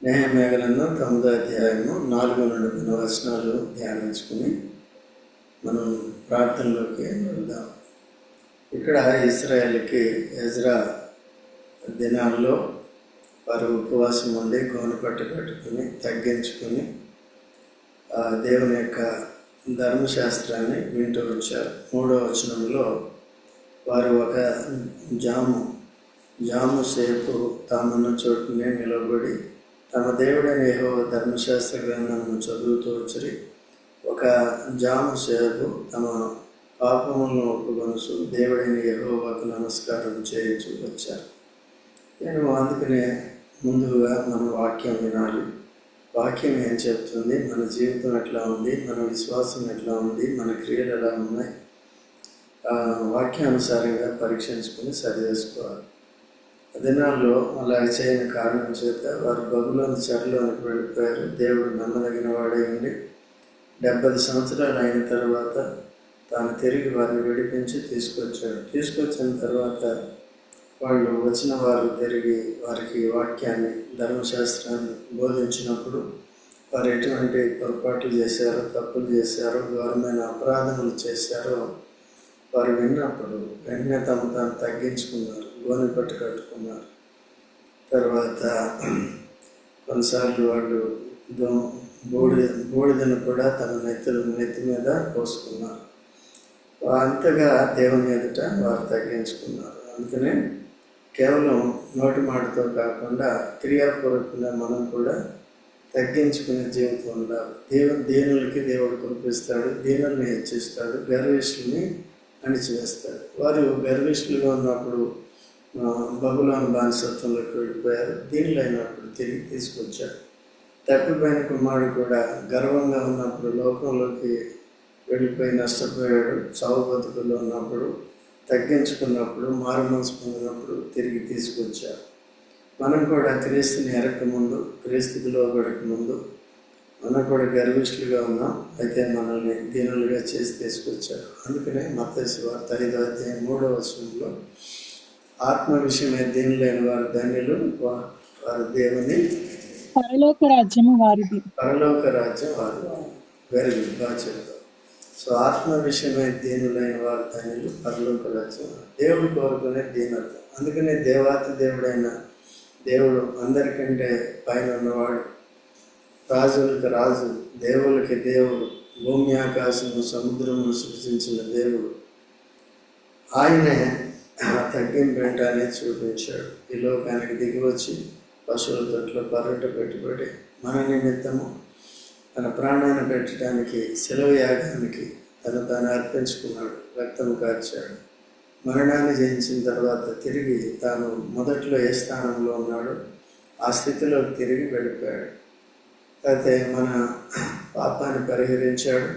నెహెమ్యా గ్రంథం 9వ అధ్యాయము 4 నుండి 10 వచనాలు ధ్యానించుకుని మనం ప్రార్థనలోకి వెళ్దాం. ఇక్కడ ఇశ్రాయేలుకి ఎజ్రా దినాల్లో వారు ఉపవాసం ఉండి గోనె పట్టు కట్టుకుని తగ్గించుకుని దేవుని యొక్క ధర్మశాస్త్రాన్ని వింటూ వచ్చారు. 3వ వచనంలో వారు ఒక జాము సేపు తామున్న చోటునే నిలబడి తమ దేవుడైన యెహోవా ధర్మశాస్త్ర గ్రంథమును చదువుతూ వచ్చి ఒక జాము సేపు తమ పాపములను ఒప్పుకొనుచు దేవుడైన యెహోవాకు నమస్కారం చేయొచ్చు వచ్చారు. నేను అందుకనే ముందుగా మన వాక్యం వినాలి. వాక్యం ఏం చెప్తుంది, మన జీవితం ఎట్లా ఉంది, మన విశ్వాసం ఎట్లా ఉంది, మన క్రియలు ఎలా ఉన్నాయి, వాక్యానుసారంగా పరీక్షించుకొని సరి చేసుకోవాలి. దినాల్లో అలా చేయని కారణం చేత వారు బబులోని చెరలోనికి వెళ్ళిపోయారు. దేవుడు నమ్మదగిన వాడై ఉండి 70 సంవత్సరాలు అయిన తర్వాత తాను తిరిగి వారిని విడిపించి తీసుకొచ్చాడు. తీసుకొచ్చిన తర్వాత వాళ్ళు వచ్చిన వారు తిరిగి వారికి వాక్యాన్ని ధర్మశాస్త్రాన్ని బోధించినప్పుడు వారు ఎటువంటి పొరపాట్లు చేశారో, తప్పులు చేశారో, ఘోరమైన అపరాధములు చేశారో వారు విన్నప్పుడు వెంటనే తాను తగ్గించుకున్నారు, గోనె పట్టు కట్టుకున్నారు. తర్వాత కొన్నిసార్లు వాళ్ళు బూడిదను కూడా తమ నెత్తి మీద పోసుకున్నారు. అంతగా దేవుని ఎదుట వారు తగ్గించుకున్నారు. అందుకనే కేవలం నోటి మాటతో కాకుండా క్రియాపూర్వకంగా మనం కూడా తగ్గించుకునే జీవితం ఉండాలి. దీనులకి దేవుడు కురిపిస్తాడు, దీనుల్ని హెచ్చిస్తాడు, గర్విష్ఠుల్ని అణిచివేస్తాడు. వారు గర్విష్ఠులుగా ఉన్నప్పుడు బబులోను బానిసత్వంలోకి వెళ్ళిపోయారు. దీనిలో అయినప్పుడు తిరిగి తీసుకొచ్చాడు. తప్పిపోయిన కుమారుడు కూడా గర్వంగా ఉన్నప్పుడు లోకంలోకి వెళ్ళిపోయి నష్టపోయాడు. చావు బతుకుల్లో ఉన్నప్పుడు తగ్గించుకున్నప్పుడు మారు మనసు పొందినప్పుడు తిరిగి తీసుకొచ్చారు. మనం కూడా క్రీస్తుని ఎరకముందు, క్రీస్తుకి లోబడక ముందు మనం కూడా గర్విష్ఠులుగా ఉన్నాం. అయితే మనల్ని దీనులుగా చేసి తీసుకొచ్చారు. అందుకనే మత్తయి సువార్త 5వ అధ్యాయం 3వ వచనంలో ఆత్మ విషయమే దీనులైన వారు ధన్యులు, వారు దేవుని పరలోక రాజ్యం వారిది. వెరీ గుడ్, బాగా చెప్తారు. సో ఆత్మ విషయమే దీనులైన వారు ధన్యులు, పరలోక రాజ్యం. దేవుడు కోరుకునే దీనత. అందుకనే దేవాతి దేవుడైన దేవుడు అందరికంటే పైన ఉన్నవాడు, రాజులకు రాజు, దేవులకి దేవుడు, భూమి ఆకాశము సముద్రమును సృష్టించిన దేవుడు. ఆయనే తగ్గింపు ఏంటనే చూపించాడు. ఈ లోకానికి దిగి వచ్చి పశువుల తొట్లో పర్రట పెట్టుబడి మన నిమిత్తము తన ప్రాణాన్ని పెట్టడానికి, శిలువ యాగానికి తాను అర్పించుకున్నాడు, రక్తం కార్చాడు. మరణాన్ని జయించిన తర్వాత తిరిగి తాను మొదట్లో ఏ స్థానంలో ఉన్నాడో ఆ స్థితిలోకి తిరిగి వెళ్ళిపోయాడు. అయితే మన పాపాన్ని పరిహరించాడు,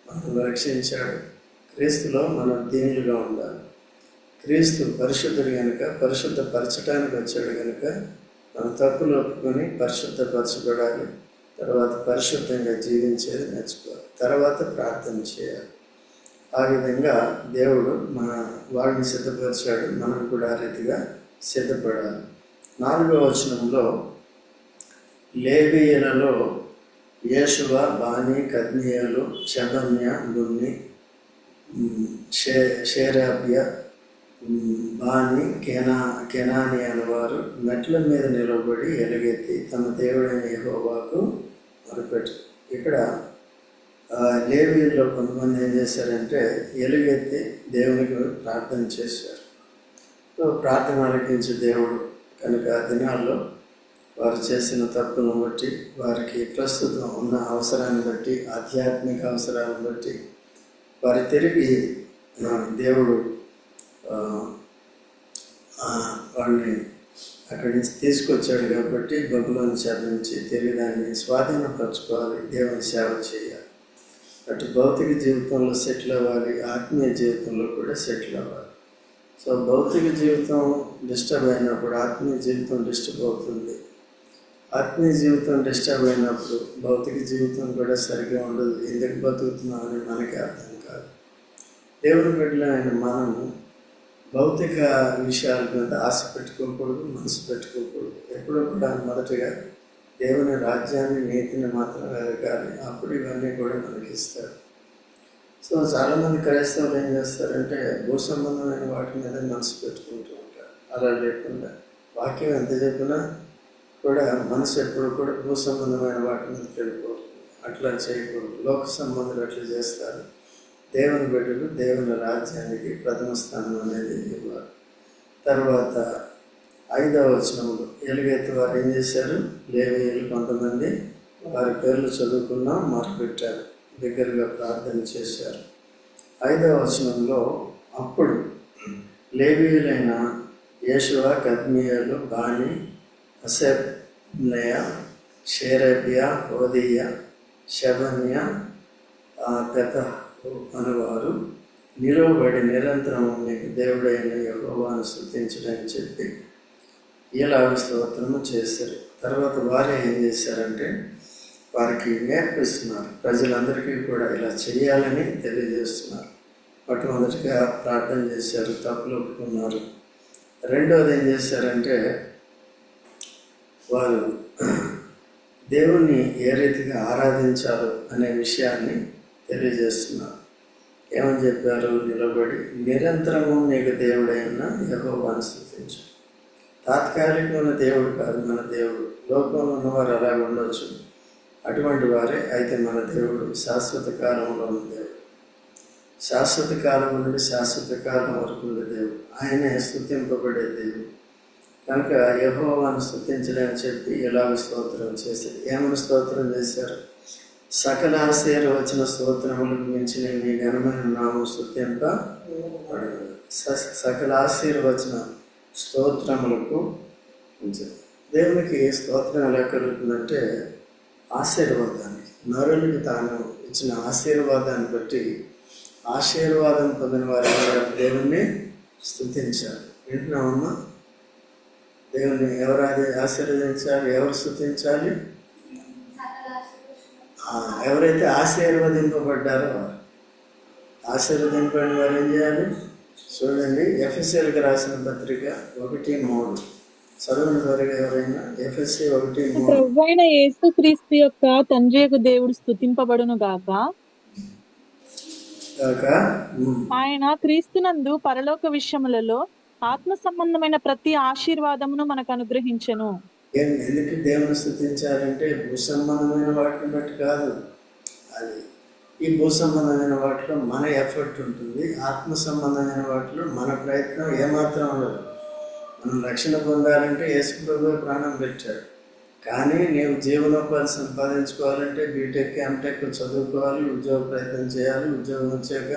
మనల్ని రక్షించాడు. క్రీస్తులో మనం దీనులుగా ఉండాలి. క్రీస్తు పరిశుద్ధుడు కనుక, పరిశుద్ధపరచడానికి వచ్చాడు కనుక మన తప్పులు ఒప్పుకొని పరిశుద్ధపరచబడాలి. తర్వాత పరిశుద్ధంగా జీవించేది నేర్చుకోవాలి. తర్వాత ప్రార్థన చేయాలి. ఆ విధంగా దేవుడు మన వాడిని సిద్ధపరిచాడు, మనం కూడా ఆ రీతిగా సిద్ధపడాలి. 4వ వచనంలో లేవీయులలో యేషువ, బాని, కద్మియేలు, షెబన్య, బున్ని, షేరాబ్య, బాని, కెనాని అనేవారు మెట్ల మీద నిలబడి ఎలుగెత్తి తమ దేవుడైన యెహోవాకు మొరపెట్టారు. ఇక్కడ లేవీయుల్లో కొంతమంది ఏం చేశారంటే ఎలుగెత్తి దేవునికి ప్రార్థన చేశారు. ప్రార్థన ఆలకించే దేవుడు కనుక ఆ దినాల్లో వారు చేసిన తప్పులను బట్టి, వారికి ప్రస్తుతం ఉన్న అవసరాన్ని బట్టి, ఆధ్యాత్మిక అవసరాలను బట్టి వారి తిరిగి దేవుడు వాళ్ళని అక్కడి నుంచి తీసుకొచ్చాడు. కాబట్టి బబులోని చెర నుంచి తిరిగి దాన్ని స్వాధీనపరచుకోవాలి, దేవుని సేవ చేయాలి. అటు భౌతిక జీవితంలో సెటిల్ అవ్వాలి, ఆత్మీయ జీవితంలో కూడా సెటిల్ అవ్వాలి. సో భౌతిక జీవితం డిస్టర్బ్ అయినప్పుడు ఆత్మీయ జీవితం డిస్టర్బ్ అవుతుంది. ఆత్మీయ జీవితం డిస్టర్బ్ అయినప్పుడు భౌతిక జీవితం కూడా సరిగ్గా ఉండదు. ఎందుకు బతుకుతున్నామని మనకి అర్థం కాదు. దేవుని బిడ్డలైన మనము భౌతిక విషయాల మీద ఆశ పెట్టుకోకూడదు, మనసు పెట్టుకోకూడదు. ఎప్పుడూ కూడా మొదటగా దేవుని రాజ్యాన్ని, నీతిని మాత్రం వెతకాలి. అప్పుడు ఇవన్నీ కూడా మనకి ఇస్తారు. సో చాలామంది క్రైస్తవులు ఏం చేస్తారంటే భూ సంబంధమైన వాటి మీద మనసు పెట్టుకుంటూ ఉంటారు. అలా లేకుండా వాక్యం ఎంత చెప్పినా కూడా మనసు ఎప్పుడు కూడా భూ సంబంధమైన వాటి మీద వెళ్ళిపోతుంది. అట్లా చేయకూడదు. లోక సంబంధులు అట్లా చేస్తారు. దేవుని బిడ్డలు దేవుని రాజ్యానికి ప్రథమ స్థానం అనేది ఇవ్వాలి. తర్వాత 5వ వచనంలో ఎలుగెత్తి వారు ఏం చేశారు? లేవీయులు కొంతమంది వారి పేర్లు చదువుకున్నా మొదలుపెట్టారు, దగ్గరగా ప్రార్థన చేశారు. 5వ వచనంలో అప్పుడు లేవీయులైన యేషువ, కద్మియేలు, బాని, హషబ్నయ, షేరేబియా, హోదీయ, షెబన్య, పెతహు అనువారు నిలువబడి నిరంతరం మీకు దేవుడైన యెహోవాను స్తుతించడని చెప్పి ఇలాగ స్తోత్రము చేశారు. తర్వాత వారే ఏం చేశారంటే వారికి నేర్పిస్తున్నారు. ప్రజలందరికీ కూడా ఇలా చేయాలని తెలియజేస్తున్నారు. మొట్టమొదటిగా ప్రార్థన చేశారు, తప్పులు ఒప్పుకున్నారు. రెండవది ఏం చేశారంటే వారు దేవుణ్ణి ఏ రీతిగా ఆరాధించాలో అనే విషయాన్ని తెలియజేస్తున్నారు. ఏమని చెప్పారు? నిలబడి నిరంతరము నీకు దేవుడైన యెహోవాను స్తుతించు. తాత్కాలికమైన దేవుడు కాదు మన దేవుడు. లోకంలో ఉన్నవారు అలా ఉండొచ్చు, అటువంటి వారే. అయితే మన దేవుడు శాశ్వత కాలంలో ఉన్న దేవుడు. శాశ్వత కాలం నుండి శాశ్వత కాలం వరకు ఉండే దేవుడు. ఆయనే స్తుతింపబడే దేవుడు. కనుక యెహోవాను స్తుతించడని చెప్పి ఇలాగ స్తోత్రం చేశారు. ఏమని స్తోత్రం చేశారు? సకల ఆశీర్వచన స్తోత్రములకు మించిన మీ ఘనమైన నామం స్తుతింప. సకల ఆశీర్వచన స్తోత్రములకు ఉంచారు. దేవునికి స్తోత్రం ఎలా కలుగుతుందంటే ఆశీర్వాదానికి, నరునికి తాను ఇచ్చిన ఆశీర్వాదాన్ని బట్టి ఆశీర్వాదం పొందిన వారి దేవుణ్ణి స్తుతించాలి. వింటున్నామమ్మా? దేవుణ్ణి ఎవరు ఆశీర్వదించాలి? ఎవరు స్తుతించాలి? ఎవరైతే ఆశీర్వదింపబడ్డారో వారు. ఆశీర్వదింపబడిన వారు ఏం చేయాలి? చూడండి, ఎఫెసీయులకు రాసిన పత్రిక 1:3 చదవని త్వరగా ఎవరైనా. ఎఫెసీ 1:3. ప్రభువైన యేసుక్రీస్తు యొక్క తండ్రియగు దేవుడు స్తుతింపబడును గాక. ఆయన క్రీస్తునందు పరలోక విషయములలో ఆత్మ సంబంధమైన ప్రతి ఆశీర్వాదమును మనకు అనుగ్రహించెను. ఎందుకు దేవుని స్తుతించాలంటే భూ సంబంధమైన వాటిని బట్టి కాదు. అది ఈ భూ సంబంధమైన వాటిలో మన ఎఫర్ట్ ఉంటుంది. ఆత్మ సంబంధమైన వాటిలో మన ప్రయత్నం ఏమాత్రం ఉండదు. మనం రక్షణ పొందాలంటే యేసు ప్రభువే ప్రాణం పెట్టాడు. కానీ నీవు జీవనోపాధి సంపాదించుకోవాలంటే బీటెక్, ఎంటెక్ చదువుకోవాలి, ఉద్యోగ ప్రయత్నం చేయాలి. ఉద్యోగం వచ్చాక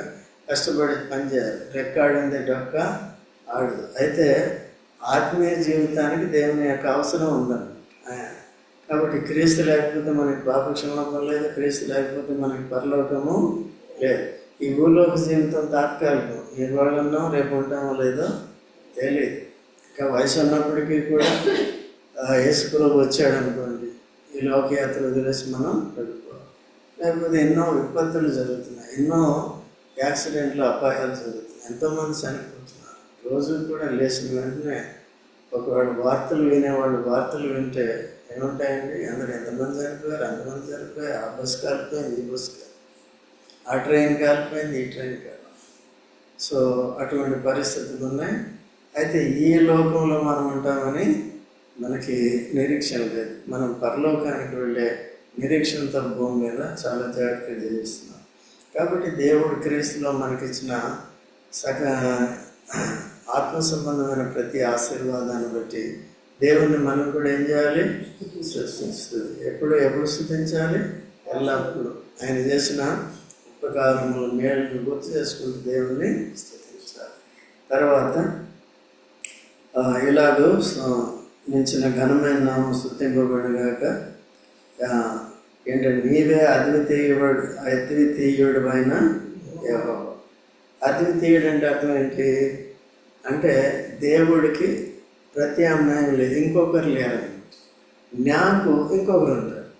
కష్టపడి పని చేయాలి. రెక్కాడింది డొక్క ఆడదు. అయితే ఆత్మీయ జీవితానికి దేవుని యొక్క అవసరం ఉందండి. కాబట్టి క్రీస్తు లేకపోతే మనకి పాప క్షమాపణ లేదు, క్రీస్తు లేకపోతే మనకి పరలోకము లేదు. ఈ భూలోక జీవితం తాత్కాలికం. ఇవాళ ఉన్నాం, రేపు ఉంటామో లేదో తెలియదు. ఇంకా వయసు ఉన్నప్పటికీ కూడా యేసు ప్రభు వచ్చాడు అనుకోండి, ఈ లోకయాత్ర వదిలేసి మనం వెళ్ళిపోవాలి. లేకపోతే ఎన్నో విపత్తులు జరుగుతున్నాయి, ఎన్నో యాక్సిడెంట్లు, అపాయాలు జరుగుతున్నాయి, ఎంతోమంది చనిపోతున్నారు. రోజు కూడా లేచిన వెంటనే ఒకవేళ వార్తలు వినేవాళ్ళు వార్తలు వింటే ఏముంటాయండి? అందరూ ఎంతమంది చనిపోయారు, అంతమంది చనిపోయారు. ఆ బస్ కాలిపోయింది, ఈ బస్ కాలిపోయింది, ఆ ట్రైన్ కాలిపోయింది, ఈ ట్రైన్ కాలిపోయింది. సో అటువంటి పరిస్థితులు ఉన్నాయి. అయితే ఈ లోకంలో మనం ఉంటామని మనకి నిరీక్షణ లేదు. మనం పరలోకానికి వెళ్ళే నిరీక్షణతో భూమి మీద చాలా జాగ్రత్తగా జీవిస్తున్నాం. కాబట్టి దేవుడు క్రీస్తులో మనకిచ్చిన ఆత్మ సంబంధమైన ప్రతి ఆశీర్వాదాన్ని బట్టి దేవుణ్ణి మనం కూడా ఏం చేయాలి? స్తుతిస్తుంది. ఎప్పుడు స్తుతించాలి? ఎల్లప్పుడూ. ఆయన చేసిన ఉపకారములు, మేలును గుర్తు చేసుకుంటూ దేవుణ్ణి స్తుతించాలి. తర్వాత ఇలాగూ మించిన ఘనమైన నామం స్తుతింపబడుగాక. ఏంటంటే నీవే అద్వితీయుడు అయిన యెహోవా. అద్వితీయుడు అంటే అర్థం ఏంటి? అంటే దేవుడికి ప్రత్యామ్నాయం లేదు, ఇంకొకరు లేరన్నమాట. నాకు ఇంకొకరు ఉంటారు,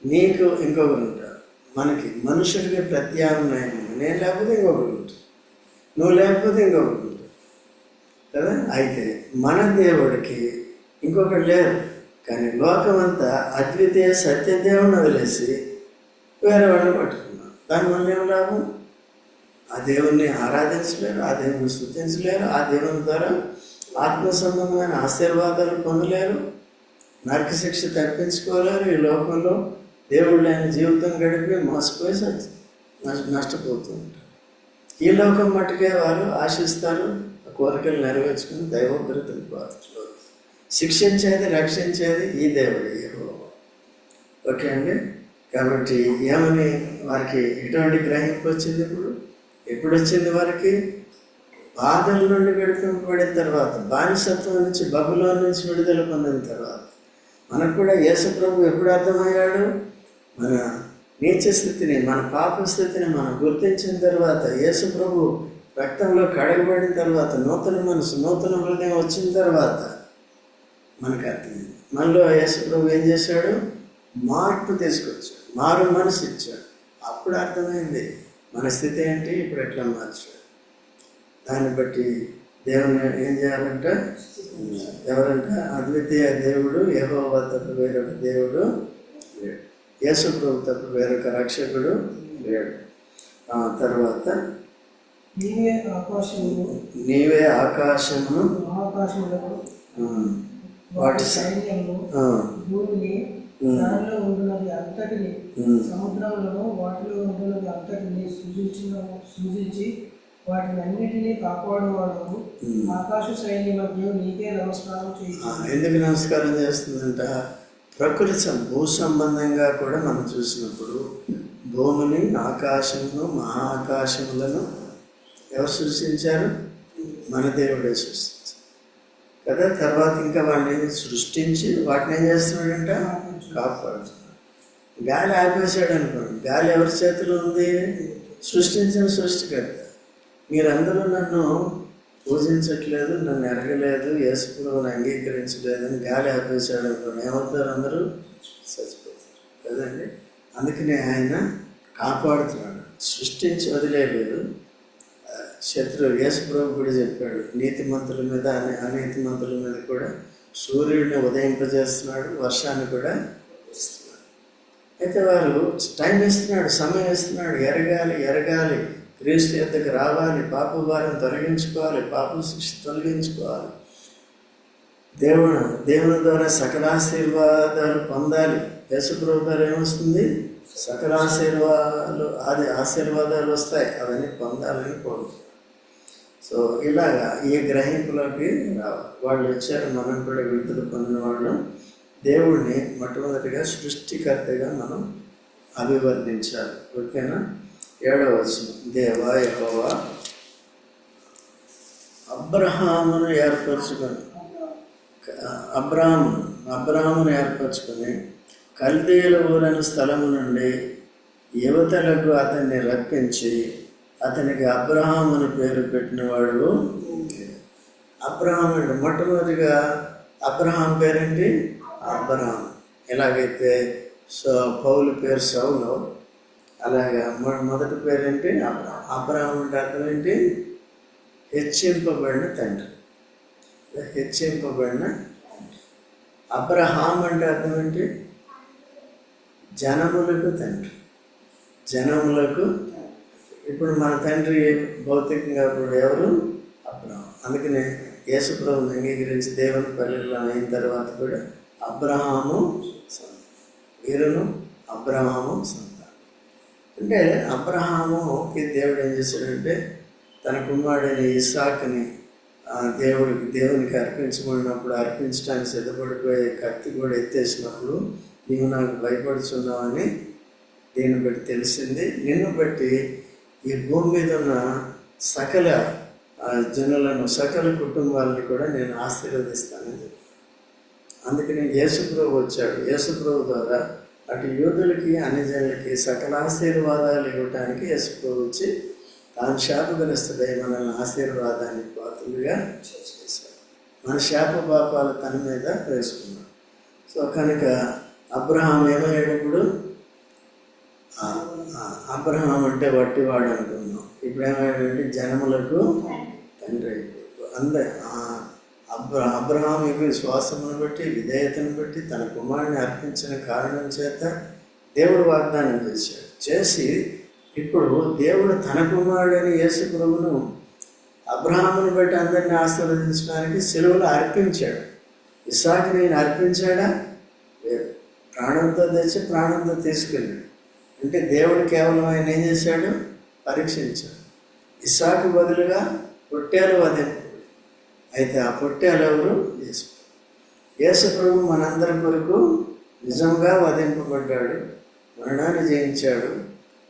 నీకు ఇంకొకరు ఉంటారు. మనకి మనుషులకి ప్రత్యామ్నాయం ఉంది. నేను లేకపోతే ఇంకొకరు ఉంటారు, నువ్వు లేకపోతే ఇంకొకరు ఉంటారు కదా. అయితే మన దేవుడికి ఇంకొకరు లేరు. కానీ లోకం అంతా అద్వితీయ సత్యదేవుని వదిలేసి వేరే వాళ్ళని పట్టుకున్నారు. దానివల్ల ఏం లాభం? ఆ దేవుణ్ణి ఆరాధించలేరు, ఆ దేవుని స్తుతించలేరు, ఆ దేవుని ద్వారా ఆత్మ సంబంధమైన ఆశీర్వాదాలు పొందలేరు, నరక శిక్ష తప్పించుకోలేరు. ఈ లోకంలో దేవుళ్ళు ఆయన జీవితం గడిపి మోసపోయి నష్టపోతూ ఉంటారు. ఈ లోకం మట్టుకే వారు ఆశిస్తారు, ఆ కోరికలు నెరవేర్చుకుని దైవోగ్రతలు పాత్రలు. శిక్షించేది రక్షించేది ఈ దేవుడు యెహోవా. ఓకే అండి. కాబట్టి ఏమని వారికి ఎటువంటి గ్రహింపు వచ్చింది? ఎప్పుడు వచ్చింది వారికి? బాధల నుండి విడిపింపబడిన తర్వాత, బానిసత్వం నుంచి బబులోను నుంచి విడుదల పొందిన తర్వాత. మనకు కూడా యేసు ప్రభు ఎప్పుడు అర్థమయ్యాడు? మన నీచ స్థితిని, మన పాప స్థితిని మనం గుర్తించిన తర్వాత, యేసు ప్రభు రక్తంలో కడగబడిన తర్వాత, నూతన మనసు నూతన హృదయం వచ్చిన తర్వాత మనకు అర్థమైంది. మనలో యేసు ప్రభు ఏం చేశాడు? మార్పు తీసుకొచ్చాడు, మారు మనసు ఇచ్చాడు. అప్పుడు అర్థమైంది మన స్థితి ఏంటి, ఇప్పుడు ఎట్లా మార్చాడు. దాన్ని బట్టి దేవుని ఏం చేయాలంటే, ఎవరంటే అద్వితీయ దేవుడు యెహోవా తప్ప వేరొక దేవుడు లేడు, యేసు ప్రభు తప్ప వేరొక రక్షకుడు లేడు. తర్వాత నీవే ఆకాశమును వాటి భూమిని దానిలో ఉంటున్నది అంతటిని సముద్రములను వాటిలో ఉంటున్నది అంతటిని సృజించి వాటిని అన్నిటినీ కాపాడువాడు ఆకాశ సైన్యములకు నీకే నమస్కారం చేస్తుంది. ఎందుకు నమస్కారం చేస్తుందంట? ప్రకృతి భూ సంబంధంగా కూడా మనం చూసినప్పుడు భూమిని, ఆకాశమును, మహాకాశములను ఎవరు సృష్టించారు? మన దేవుడే సృష్టించారు కదా. తర్వాత ఇంకా వాటిని సృష్టించి వాటిని ఏం చేస్తున్నాడంట? కాపాడుతున్నాడు. గాలి ఆపేశాడు అనుకోండి, గాలి ఎవరి చేతిలో ఉంది? సృష్టించిన సృష్టికర్త. మీరందరూ నన్ను పూజించట్లేదు, నన్ను ఎరగలేదు, యేసు ప్రభువుని అంగీకరించలేదు అని గాలి ఆపేశాడు అనుకోండి, ఏమవుతారు? అందరూ చచ్చిపోతారు కదండి. అందుకనే ఆయన కాపాడుతున్నాడు, సృష్టించి వదిలేదు. శత్రువు యేసు ప్రభు కూడా చెప్పాడు, నీతిమంతుల మీద అనీతిమంతుల మీద కూడా సూర్యుడిని ఉదయింపజేస్తున్నాడు, వర్షాన్ని కూడా ఇస్తున్నాడు. అయితే వారు టైం ఇస్తున్నాడు, సమయం ఇస్తున్నాడు. ఎరగాలి, క్రీస్తు యొద్దకు రావాలి, పాప భారం తొలగించుకోవాలి, పాప శిక్ష తొలగించుకోవాలి, దేవుని ద్వారా సకలాశీర్వాదాలు పొందాలి. యేసు ప్రభు ద్వారా ఏమొస్తుంది? ఆశీర్వాదాలు వస్తాయి, అవన్నీ పొందాలని కోరుతున్నారు. సో ఇలాగా ఈ గ్రహింపులోకి రావాలి. వాళ్ళు వచ్చారు, మనం కూడా విడుదల పొందిన వాళ్ళు. దేవుడిని మొట్టమొదటిగా సృష్టికర్తగా మనం అభివర్ణించాలి. ఓకేనా? 7వ వచనం, దేవా యెహోవా అబ్రహామును ఏర్పరచుకొని కల్దీయుల ఊరని స్థలము నుండి యువతలకు అతన్ని రప్పించి అతనికి అబ్రహాముని పేరు పెట్టినవాడు. అబ్రహాం అంటే మొట్టమొదటిగా అబ్రహాం పేరేంటి? అబ్రహాం. ఎలాగైతే పౌలు పేరు సౌలు, అలాగా మొదటి పేరేంటి? అబ్రహాం. అబ్రహాం అంటే అర్థం ఏంటి? హెచ్చింపబడిన తండ్రి. హెచ్చింపబడిన తండ్రి. అబ్రహాం అంటే అర్థం ఏంటి? జనములకు తండ్రి. జనములకు. ఇప్పుడు మన తండ్రి భౌతికంగా ఇప్పుడు ఎవరు? అబ్రహాం. అందుకనే యేసు ప్రభువుని అంగీకరించి దేవుని పల్లెల్లో అయిన తర్వాత కూడా అబ్రహాము సంతానం, వీరును అబ్రహాము సంతానం. అంటే అబ్రహాముకి దేవుడు ఏం చేశాడంటే తన కుమారుడైన ఇస్సాకుని దేవునికి అర్పించమన్నప్పుడు అర్పించడానికి సిద్ధపడిపోయే కత్తి కూడా ఎత్తేసినప్పుడు నీవు నాకు భయపడుతున్నావని దీన్ని బట్టి తెలిసింది. నిన్ను బట్టి ఈ భూమి మీద ఉన్న సకల జనులను, సకల కుటుంబాలని కూడా నేను ఆశీర్వదిస్తానని చెప్పాను. అందుకని యేసుప్రభు వచ్చాడు. యేసుప్రభు ద్వారా అటు యూదులకి అన్ని జనులకి సకల ఆశీర్వాదాలు ఇవ్వటానికి యేసుప్రభు వచ్చి తాను శాపగ్రస్తుడై మనల్ని ఆశీర్వాదానికి పాత్రులుగా చేశాడు. మన శాప పాపాలు తన మీద వేసుకున్నాడు. సో కనుక అబ్రహాం ఏమయ్యాడు? ఇప్పుడు అబ్రహాం అంటే వట్టివాడు అనుకున్నాం. ఇప్పుడు ఏమయ్యాడంటే జనములకు తండ్రి అయిపోయాడు. అబ్రహాము విశ్వాసమును బట్టి విధేయతను బట్టి తన కుమారుని అర్పించిన కారణం చేత దేవుడు వాగ్దానం చేసి ఇప్పుడు దేవుడు తన కుమారుడైన యేసు ప్రభువును అబ్రహామును బట్టి అందరినీ ఆశీర్వదించడానికి సెలవులు అర్పించాడు. ఇస్సాకుని నేను అర్పించాడా? లేదు. ప్రాణంతో తెచ్చి ప్రాణంతో తీసుకెళ్ళాడు. అంటే దేవుడు కేవలం ఆయన ఏం చేశాడు? పరీక్షించాడు. ఇస్సాకు బదులుగా పొట్టేలు వధింపబడి, అయితే ఆ పొట్టేలు ఎవరు? యేసు. యేసు ప్రభు మనందరి కొరకు నిజంగా వధింపబడ్డాడు, మరణాన్ని జయించాడు.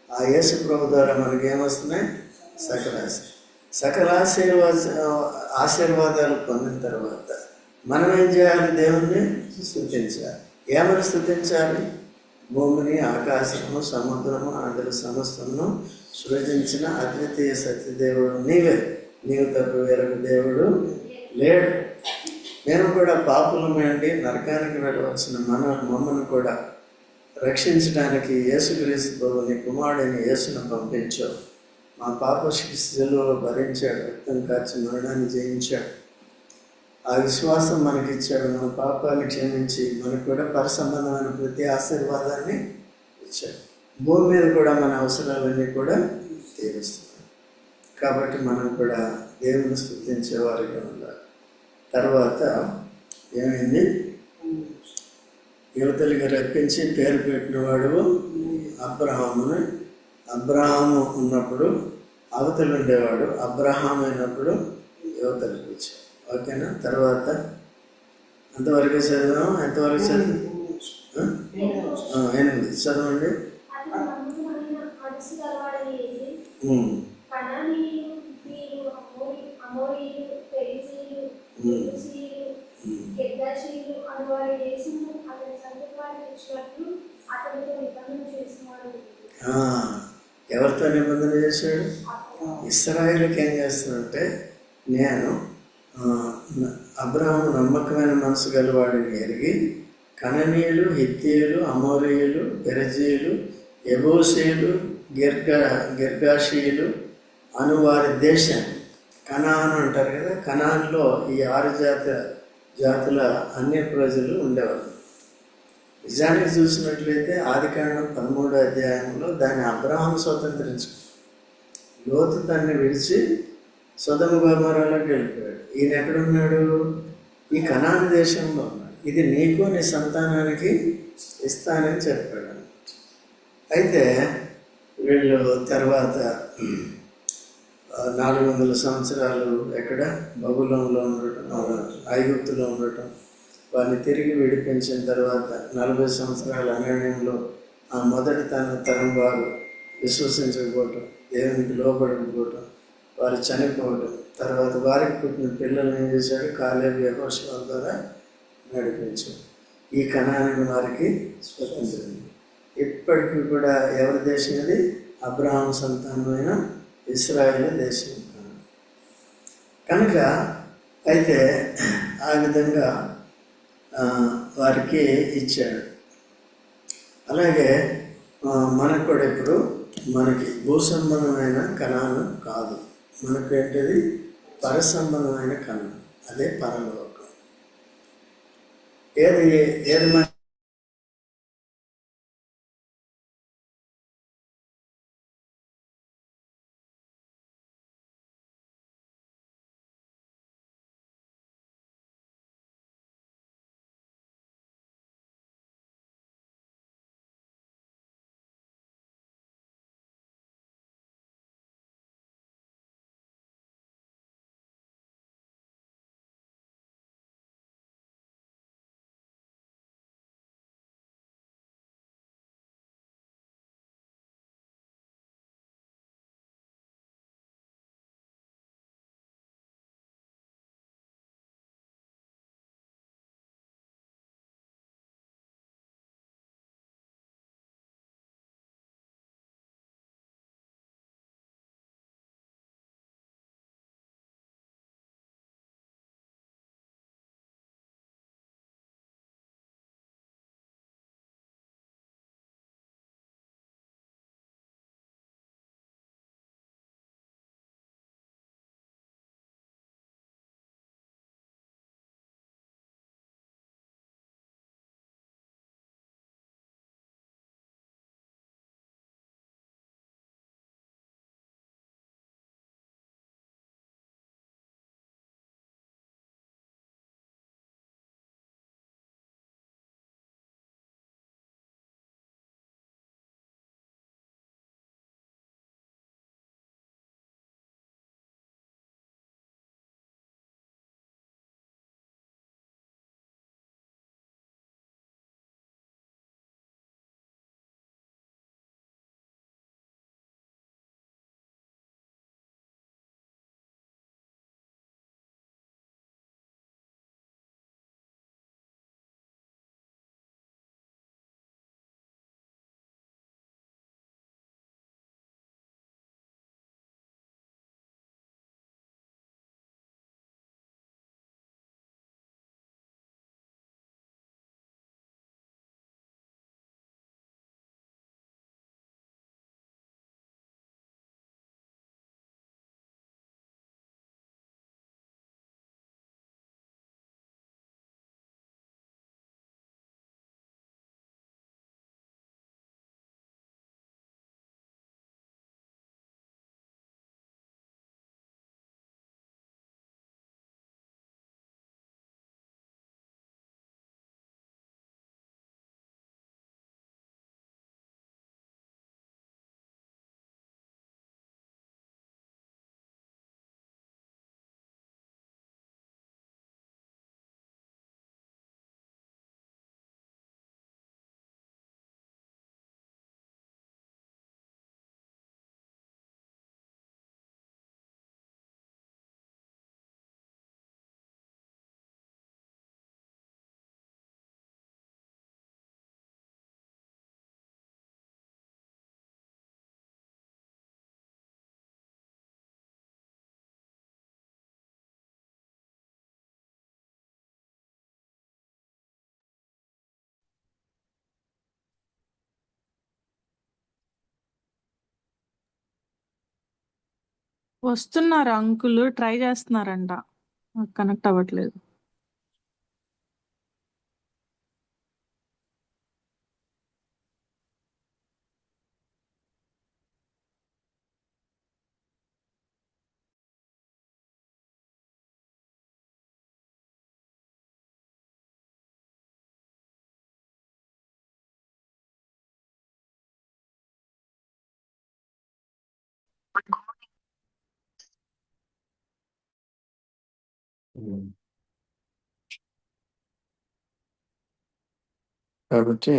ఆ యేసు ప్రభు ద్వారా మనకేమొస్తున్నాయి? సకల ఆశీర్వాదాలు పొందిన తర్వాత మనం ఏం చేయాలి? దేవుణ్ణి స్తుతించాలి. ఏమని స్తుతించాలి? భూమిని, ఆకాశము, సముద్రము, అందులో సమస్తమును సృజించిన అద్వితీయ సత్యదేవుడు నీవే, నీవు తప్ప వేరొక దేవుడు లేడు. మేము కూడా పాపులమేండి, నరకానికి వెళ్ళవలసిన మమ్మల్ని కూడా రక్షించడానికి యేసుక్రీస్తు ప్రభుని కుమారుడైన యేసును పంపించావు. మా పాప శిక్షలో భరించాడు, రక్తం కార్చి మరణాన్ని జయించాడు. ఆ విశ్వాసం మనకిచ్చాడు. మన పాపాన్ని క్షమించి మనకు కూడా పరసంబంధమైన ప్రతి ఆశీర్వాదాన్ని ఇచ్చాడు. భూమి మీద కూడా మన అవసరాలన్నీ కూడా తీరుస్తున్నాడు. కాబట్టి మనం కూడా దేవుని స్తుతించే వారిగా ఉండాలి. తర్వాత ఏమైంది? యువతలికి రప్పించి పేరు పెట్టినవాడు అబ్రహాము ఉన్నప్పుడు అవతలు ఉండేవాడు, అబ్రహాం అయినప్పుడు యువతలికి వచ్చాడు. ఓకేనా? తర్వాత అంతవరకు చదివాం. ఎంతవరకు చదివాం? 8 చదవండి. ఎవరితో నిబంధన చేశాడు? ఇశ్రాయేలుకి ఏం చేస్తాడంటే, నేను అబ్రహాము నమ్మకమైన మనసు గలవాడిని ఎరిగి కననీయులు, హిత్తీయులు, అమోరీయులు, పెరజీయులు, యెబూసీయులు, గిర్గాషీయులు అను వారి దేశాన్ని, కనాను అంటారు కదా, కనాన్లో ఈ 6 జాతుల అన్య ప్రజలు ఉండేవారు. నిజానికి చూసినట్లయితే ఆదికాండం 13వ అధ్యాయంలో దాన్ని అబ్రహాము స్వతంత్రించుకున్నాడు. లోతు దాన్ని విడిచి సొదొమ గొమొర్రాలోకి వెళ్ళిపోయాడు. ఈయన ఎక్కడున్నాడు? ఈ కనాను దేశంలో ఉన్నాడు. ఇది నీకు నీ సంతానానికి ఇస్తానని చెప్పాడు. అయితే వీళ్ళు తర్వాత 400 సంవత్సరాలు ఎక్కడ? బబులోనులో ఉండటం, ఐగుప్తులో ఉండటం. వారిని తిరిగి విడిపించిన తర్వాత 40 సంవత్సరాల అరణ్యంలో ఆ మొదటి తరం వారు విశ్వసించకపోవటం, దేవునికి లోబడకపోవటం, వారు చనిపోవటం, తర్వాత వారికి పుట్టిన పిల్లల్ని ఏం చేశాడు? కాలేబు, యెహోషువ ద్వారా నడిపించాడు. ఈ కనాను వారికి స్వతంత్రం. ఇప్పటికీ కూడా ఎవరి దేశం ఇది? అబ్రహాం సంతానమైన ఇశ్రాయేలు దేశం. కనుక అయితే ఆ విధంగా వారికి ఇచ్చాడు. అలాగే మనకు కూడా ఇప్పుడు మనకి భూసంబంధమైన కణాలు కాదు, మనకు ఏంటిది? పరసంబంధమైన కణాలు. అదే పరలోకం. ఏది వస్తున్నారు అంకుల్, ట్రై చేస్తున్నారంట, కనెక్ట్ అవ్వట్లేదు. కాబట్టి